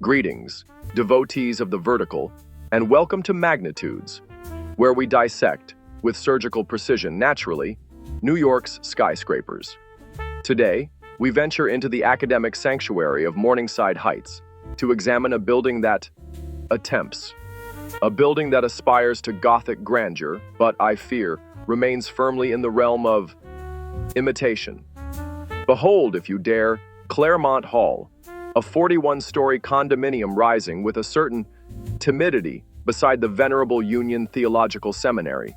Greetings, devotees of the vertical, and welcome to Magnitudes, where we dissect, with surgical precision naturally, New York's skyscrapers. Today, we venture into the academic sanctuary of Morningside Heights to examine a building that attempts. A building that aspires to Gothic grandeur, but, I fear, remains firmly in the realm of imitation. Behold, if you dare, Claremont Hall, a 41-story condominium rising with a certain timidity beside the venerable Union Theological Seminary,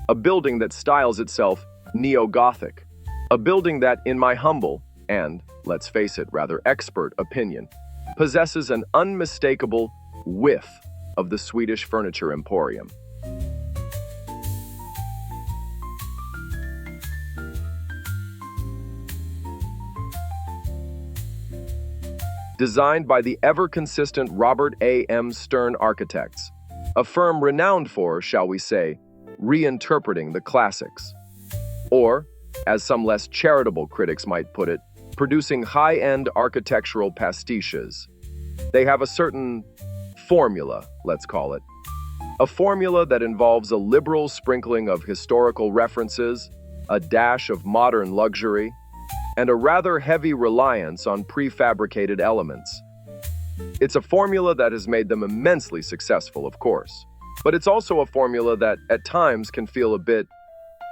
a building that styles itself Neo-Gothic, a building that, in my humble and, let's face it, rather expert opinion, possesses an unmistakable whiff of the Swedish furniture emporium. Designed by the ever-consistent Robert A.M. Stern Architects, a firm renowned for, shall we say, reinterpreting the classics. Or, as some less charitable critics might put it, producing high-end architectural pastiches. They have a certain formula, let's call it. A formula that involves a liberal sprinkling of historical references, a dash of modern luxury, and a rather heavy reliance on prefabricated elements. It's a formula that has made them immensely successful, of course, but it's also a formula that, at times, can feel a bit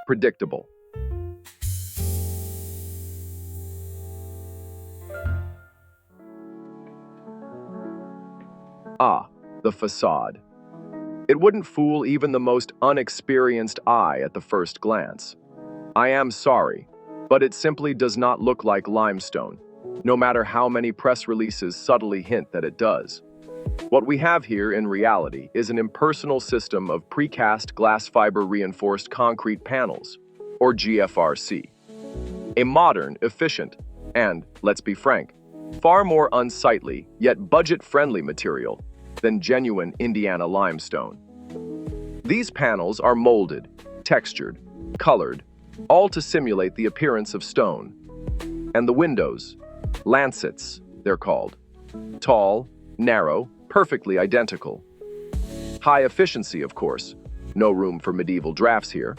predictable. The façade. It wouldn't fool even the most unexperienced eye at the first glance. I am sorry, but it simply does not look like limestone, no matter how many press releases subtly hint that it does. What we have here, in reality, is an impersonal system of precast glass fiber reinforced concrete panels, or GFRC. A modern, efficient, and, let's be frank, far more unsightly, yet budget-friendly material than genuine Indiana limestone. These panels are molded, textured, colored, all to simulate the appearance of stone. And the windows, lancets, they're called. Tall, narrow, perfectly identical. High efficiency, of course. No room for medieval drafts here.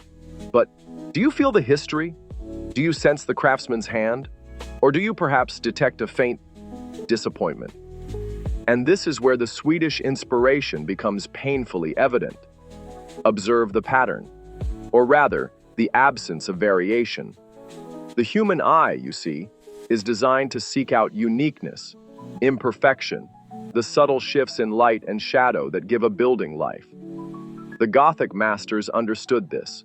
But do you feel the history? Do you sense the craftsman's hand? Or do you perhaps detect a faint disappointment? And this is where the Swedish inspiration becomes painfully evident. Observe the pattern, or rather, the absence of variation. The human eye, you see, is designed to seek out uniqueness, imperfection, the subtle shifts in light and shadow that give a building life. The Gothic masters understood this.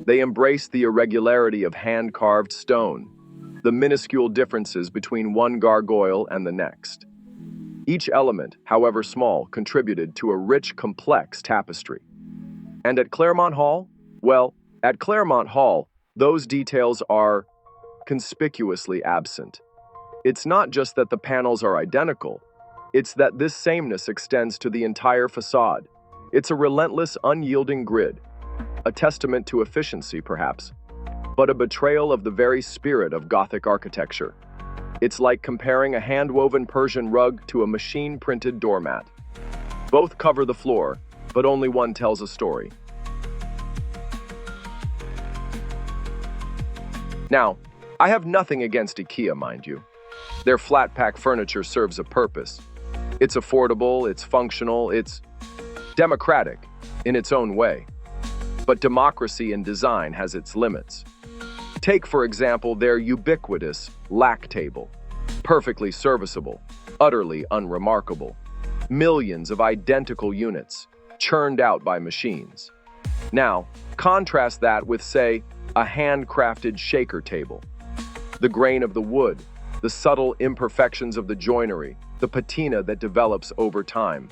They embraced the irregularity of hand-carved stone, the minuscule differences between one gargoyle and the next. Each element, however small, contributed to a rich, complex tapestry. And at Claremont Hall? Well, at Claremont Hall, those details are conspicuously absent. It's not just that the panels are identical, it's that this sameness extends to the entire facade. It's a relentless, unyielding grid, a testament to efficiency, perhaps, but a betrayal of the very spirit of Gothic architecture. It's like comparing a hand-woven Persian rug to a machine-printed doormat. Both cover the floor, but only one tells a story. Now, I have nothing against Ikea, mind you. Their flat-pack furniture serves a purpose. It's affordable, it's functional, it's democratic in its own way. But democracy in design has its limits. Take, for example, their ubiquitous lac table. Perfectly serviceable, utterly unremarkable. Millions of identical units, churned out by machines. Now, contrast that with, say, a handcrafted shaker table. The grain of the wood, the subtle imperfections of the joinery, the patina that develops over time.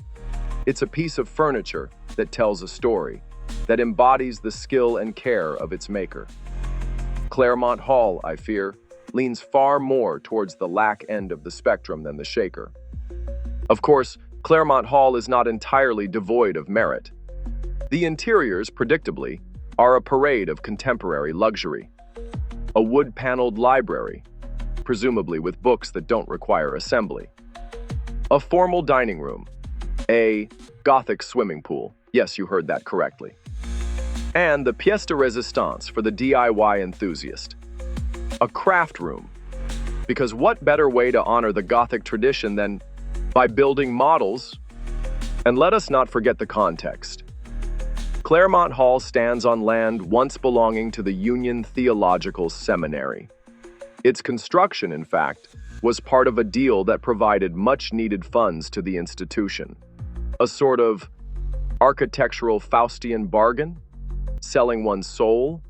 It's a piece of furniture that tells a story, that embodies the skill and care of its maker. Claremont Hall, I fear, leans far more towards the lac end of the spectrum than the shaker. Of course, Claremont Hall is not entirely devoid of merit. The interiors, predictably, are a parade of contemporary luxury. A wood-paneled library, presumably with books that don't require assembly. A formal dining room. A Gothic swimming pool. Yes, you heard that correctly. And the pièce de résistance for the DIY enthusiast. A craft room. Because what better way to honor the Gothic tradition than by building models? And let us not forget the context. Claremont Hall stands on land once belonging to the Union Theological Seminary. Its construction, in fact, was part of a deal that provided much-needed funds to the institution. A sort of architectural Faustian bargain, selling one's soul,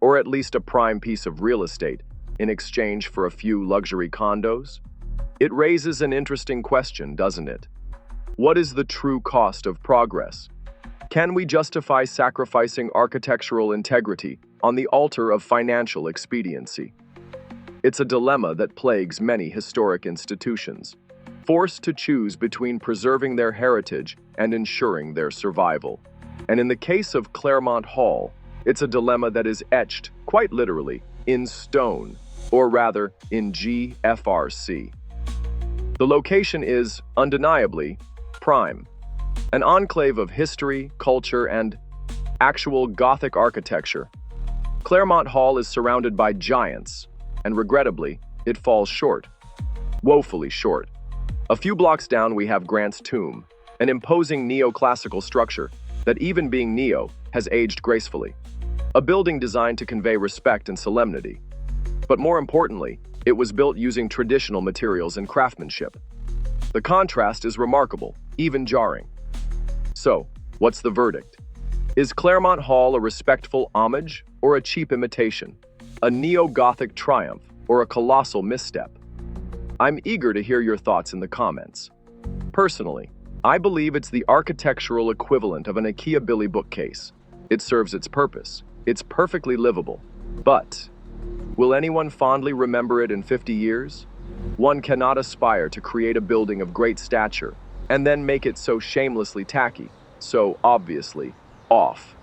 or at least a prime piece of real estate, in exchange for a few luxury condos? It raises an interesting question, doesn't it? What is the true cost of progress? Can we justify sacrificing architectural integrity on the altar of financial expediency? It's a dilemma that plagues many historic institutions, forced to choose between preserving their heritage and ensuring their survival. And in the case of Claremont Hall, it's a dilemma that is etched, quite literally, in stone, or rather, in GFRC. The location is, undeniably, prime, an enclave of history, culture, and actual Gothic architecture. Claremont Hall is surrounded by giants, and regrettably, it falls short. Woefully short. A few blocks down we have Grant's Tomb, an imposing neoclassical structure that, even being neo, has aged gracefully. A building designed to convey respect and solemnity. But more importantly, it was built using traditional materials and craftsmanship. The contrast is remarkable, even jarring. So, what's the verdict? Is Claremont Hall a respectful homage or a cheap imitation? A Neo-Gothic triumph or a colossal misstep? I'm eager to hear your thoughts in the comments. Personally, I believe it's the architectural equivalent of an Ikea Billy bookcase. It serves its purpose. It's perfectly livable. But will anyone fondly remember it in 50 years? One cannot aspire to create a building of great stature and then make it so shamelessly tacky, so obviously off.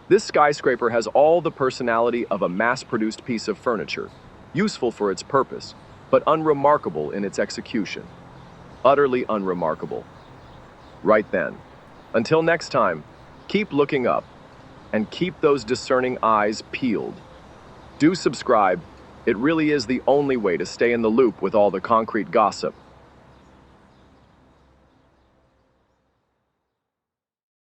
This skyscraper has all the personality of a mass-produced piece of furniture, useful for its purpose, but unremarkable in its execution. Utterly unremarkable. Right then. Until next time, keep looking up and keep those discerning eyes peeled. Do subscribe. It really is the only way to stay in the loop with all the concrete gossip.